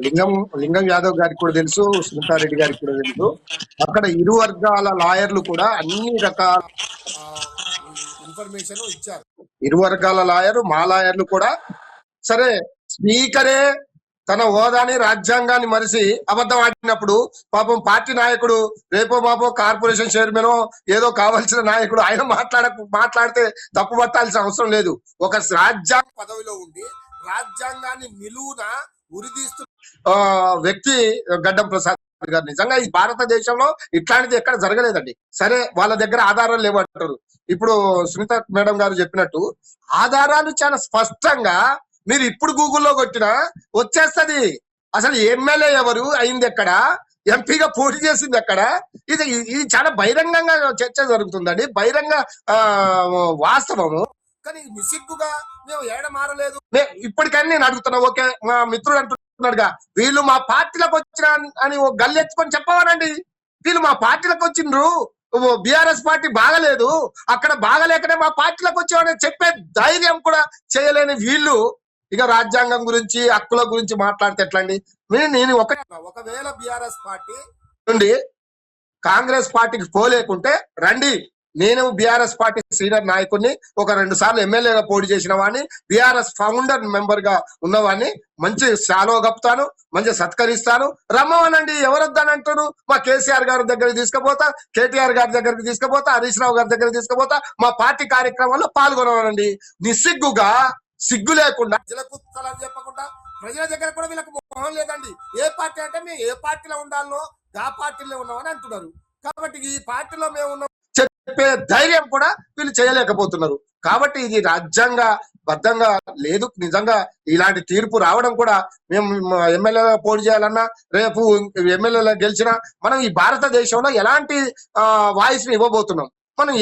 లింగం లింగం యాదవ్ గారికి కూడా తెలుసు, సునీతారెడ్డి గారికి కూడా తెలుసు. అక్కడ ఇరు వర్గాల లాయర్లు కూడా అన్ని రకాల ఇన్ఫర్మేషన్ ఇచ్చారు. ఇరు వర్గాల లాయరు, మా లాయర్లు కూడా సరే స్పీకరే తన హోదాని రాజ్యాంగాన్ని మరిసి అబద్ధం ఆడినప్పుడు పాపం పార్టీ నాయకుడు రేపో మాపో కార్పొరేషన్ చైర్మన్ ఏదో కావాల్సిన నాయకుడు ఆయన మాట్లాడితే తప్పు పట్టాల్సిన అవసరం లేదు. ఒక రాజ్యాంగ పదవిలో ఉండి రాజ్యాంగాన్ని నిలువున ఉరిదీస్తూ వ్యక్తి గడ్డం ప్రసాద్ గారు. నిజంగా ఈ భారతదేశంలో ఇట్లాంటిది ఎక్కడ జరగలేదండి. సరే వాళ్ళ దగ్గర ఆధారాలు లేవంటారు. ఇప్పుడు సునీత మేడం గారు చెప్పినట్టు ఆధారాలు చాలా స్పష్టంగా మీరు ఇప్పుడు గూగుల్లో కొట్టినా వచ్చేస్తది. అసలు ఎమ్మెల్యే ఎవరు, అయింది ఎక్కడ, ఎంపీగా పోటీ చేసింది ఎక్కడ, ఇది చాలా బహిరంగంగా చర్చ జరుగుతుందండి. బహిరంగ వాస్తవము. కానీ నిసిగ్గుగా మేము ఏడ మారలేదు. ఇప్పటికైనా నేను అడుగుతున్నా, ఓకే మా మిత్రుడు అంటున్నాడుగా వీళ్ళు మా పార్టీలకు వచ్చిన అని ఓ గల్లెత్తుకొని చెప్పవానండి. వీళ్ళు మా పార్టీలకు వచ్చిండ్రు, బీఆర్ఎస్ పార్టీ బాగలేదు, అక్కడ బాగలేకనే మా పార్టీలకు వచ్చామని చెప్పే ధైర్యం కూడా చేయలేని వీళ్ళు ఇక రాజ్యాంగం గురించి హక్కుల గురించి మాట్లాడితే ఎట్లండి? నేను ఒకవేళ బీఆర్ఎస్ పార్టీ నుండి కాంగ్రెస్ పార్టీకి పోలేకుంటే రండి, నేను బీఆర్ఎస్ పార్టీ సీనియర్ నాయకుడిని, ఒక 2 సార్లు ఎమ్మెల్యేగా పోటీ చేసిన వాడిని, బీఆర్ఎస్ ఫౌండర్ మెంబర్ గా ఉన్నవాడిని, మంచి శాలో కప్తాను, మంచి సత్కరిస్తాను, రమ్మవనండి. ఎవరొద్దని అంటారు? మా కేసీఆర్ గారి దగ్గరికి తీసుకుపోతా, కేటీఆర్ గారి దగ్గరికి తీసుకుపోతా, హరీష్ రావు గారి దగ్గరికి తీసుకుపోతా, మా పార్టీ కార్యక్రమాల్లో పాల్గొనవనండి. నిస్సిగ్గుగా సిగ్గు లేకుండా ప్రజలకు చెప్పకుండా ప్రజల దగ్గర కూడా వీళ్ళకి మొహం లేదండి. ఏ పార్టీ అంటే మేము ఏ పార్టీలో ఉండాలో ఆ పార్టీలో ఉన్నామని అంటున్నారు. కాబట్టి ఈ పార్టీలో మేము ఉన్నాం చెప్పే ధైర్యం కూడా వీళ్ళు చేయలేకపోతున్నారు. కాబట్టి ఇది రాజ్యాంగ బద్ధంగా లేదు. నిజంగా ఇలాంటి తీర్పు రావడం కూడా మేము ఎమ్మెల్యేగా పోటీ చేయాలన్నా, రేపు ఎమ్మెల్యేలో గెలిచినా మనం ఈ భారతదేశంలో ఎలాంటి వాయిస్ ని ఇవ్వబోతున్నాం, మనం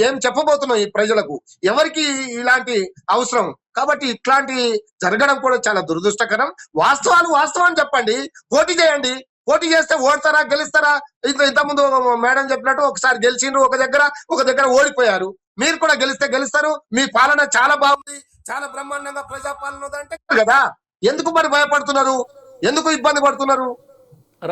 ఏం చెప్పబోతున్నాం ఈ ప్రజలకు, ఎవరికి ఇలాంటి అవసరం. కాబట్టి ఇట్లాంటి జరగడం కూడా చాలా దురదృష్టకరం. వాస్తవం చెప్పండి, పోటీ చేయండి. పోటీ చేస్తే ఓడతారా గెలుస్తారా? ఇంతకుముందు మేడం చెప్పినట్టు ఒకసారి గెలిచిండ్రు, ఒక దగ్గర ఓడిపోయారు. మీరు కూడా గెలిస్తే గెలుస్తారు. మీ పాలన చాలా బాగుంది, చాలా బ్రహ్మాండంగా ప్రజాపాలన అంటే కదా. ఎందుకు మరి భయపడుతున్నారు? ఎందుకు ఇబ్బంది పడుతున్నారు?